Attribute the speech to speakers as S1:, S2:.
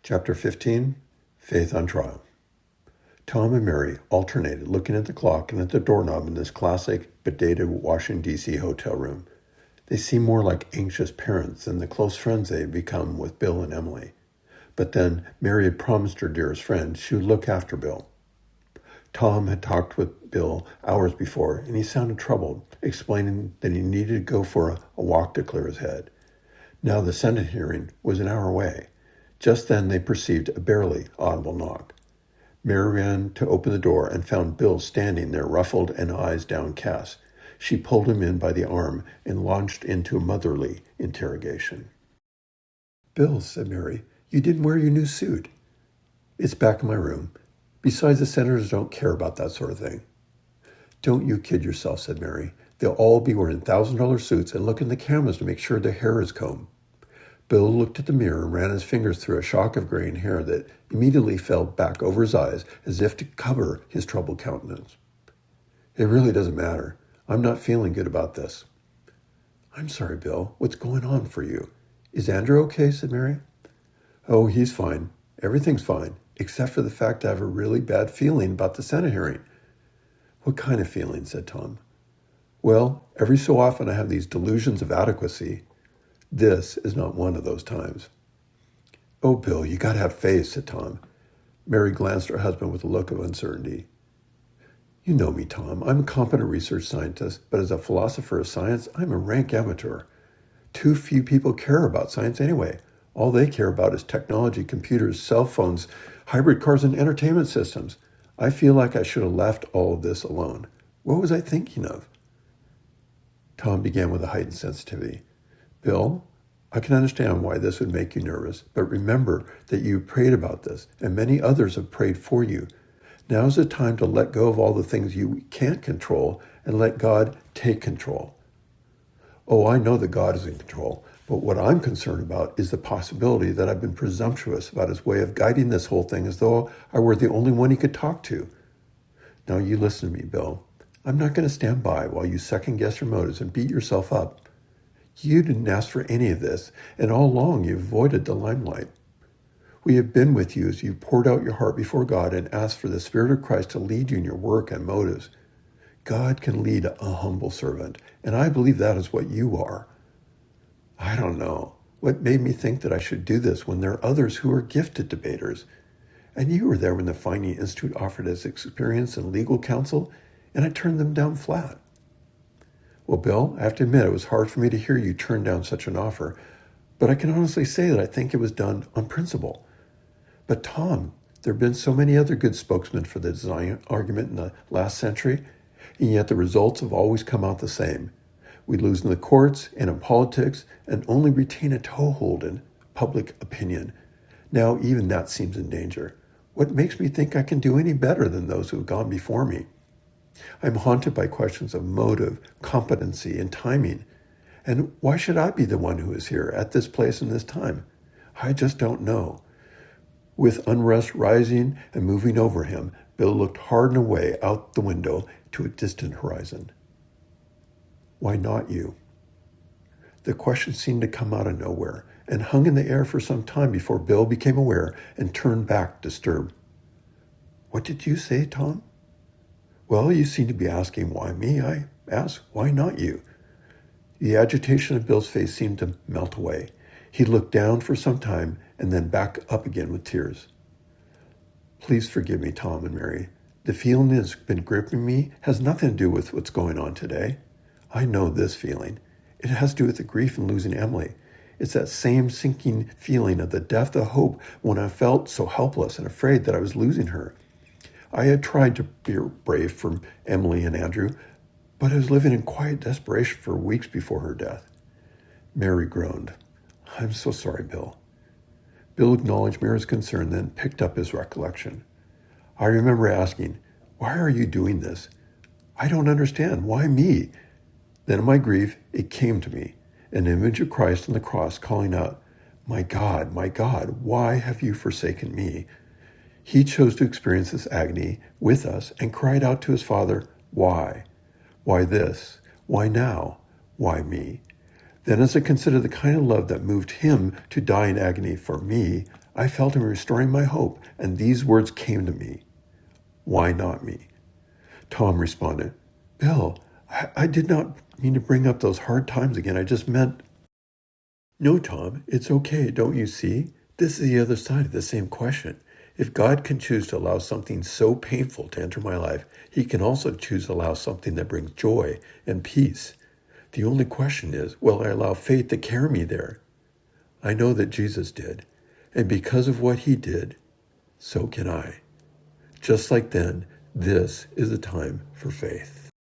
S1: Chapter 15, Faith on Trial. Tom and Mary alternated looking at the clock and at the doorknob in this classic but dated Washington, D.C. hotel room. They seemed more like anxious parents than the close friends they had become with Bill and Emily. But then Mary had promised her dearest friend she would look after Bill. Tom had talked with Bill hours before, and he sounded troubled, explaining that he needed to go for a walk to clear his head. Now the Senate hearing was an hour away. Just then they perceived a barely audible knock. Mary ran to open the door and found Bill standing there, ruffled and eyes downcast. She pulled him in by the arm and launched into a motherly interrogation. "Bill," said Mary, "you didn't wear your new suit." "It's back in my room. Besides, the senators don't care about that sort of thing." "Don't you kid yourself," said Mary. "They'll all be wearing $1,000 suits and look in the cameras to make sure their hair is combed." Bill looked at the mirror and ran his fingers through a shock of graying hair that immediately fell back over his eyes as if to cover his troubled countenance. "It really doesn't matter. I'm not feeling good about this." "I'm sorry, Bill. What's going on for you? Is Andrew okay?" said Mary. "Oh, he's fine. Everything's fine, except for the fact I have a really bad feeling about the Senate hearing." "What kind of feeling?" said Tom. "Well, every so often I have these delusions of adequacy. This is not one of those times." "Oh, Bill, you got to have faith," said Tom. Mary glanced at her husband with a look of uncertainty. "You know me, Tom. I'm a competent research scientist, but as a philosopher of science, I'm a rank amateur. Too few people care about science anyway. All they care about is technology, computers, cell phones, hybrid cars, and entertainment systems. I feel like I should have left all of this alone. What was I thinking of?" Tom began with a heightened sensitivity. "Bill, I can understand why this would make you nervous, but remember that you prayed about this, and many others have prayed for you. Now's the time to let go of all the things you can't control and let God take control." "Oh, I know that God is in control, but what I'm concerned about is the possibility that I've been presumptuous about his way of guiding this whole thing as though I were the only one he could talk to. Now you listen to me, Bill. I'm not going to stand by while you second-guess your motives and beat yourself up. You didn't ask for any of this, and all along you avoided the limelight. We have been with you as you poured out your heart before God and asked for the Spirit of Christ to lead you in your work and motives. God can lead a humble servant, and I believe that is what you are. I don't know what made me think that I should do this when there are others who are gifted debaters. And you were there when the Finding Institute offered us experience in legal counsel, and I turned them down flat." "Well, Bill, I have to admit it was hard for me to hear you turn down such an offer, but I can honestly say that I think it was done on principle." "But Tom, there have been so many other good spokesmen for the design argument in the last century, and yet the results have always come out the same. We lose in the courts and in politics and only retain a toehold in public opinion. Now even that seems in danger. What makes me think I can do any better than those who have gone before me? I'm haunted by questions of motive, competency, and timing. And why should I be the one who is here at this place and this time? I just don't know." With unrest rising and moving over him, Bill looked hard and away out the window to a distant horizon. "Why not you?" The question seemed to come out of nowhere and hung in the air for some time before Bill became aware and turned back disturbed. "What did you say, Tom?" "Well, you seem to be asking why me. I ask, why not you?" The agitation of Bill's face seemed to melt away. He looked down for some time and then back up again with tears. "Please forgive me, Tom and Mary. The feeling that has been gripping me has nothing to do with what's going on today. I know this feeling. It has to do with the grief in losing Emily. It's that same sinking feeling of the depth of hope when I felt so helpless and afraid that I was losing her. I had tried to be brave for Emily and Andrew, but I was living in quiet desperation for weeks before her death." Mary groaned. "I'm so sorry, Bill." Bill acknowledged Mary's concern, then picked up his recollection. "I remember asking, 'Why are you doing this?' 'I don't understand. Why me?' Then in my grief, it came to me, an image of Christ on the cross calling out, 'My God, why have you forsaken me?' He chose to experience this agony with us and cried out to his Father, 'Why? Why this? Why now? Why me?' Then as I considered the kind of love that moved him to die in agony for me, I felt him restoring my hope, and these words came to me. Why not me? Tom responded, Bill, I did not mean to bring up those hard times again. I just meant... No, Tom, it's okay. Don't you see? This is the other side of the same question. If God can choose to allow something so painful to enter my life, he can also choose to allow something that brings joy and peace. The only question is, will I allow faith to carry me there? I know that Jesus did, and because of what he did, so can I. Just like then, this is the time for faith.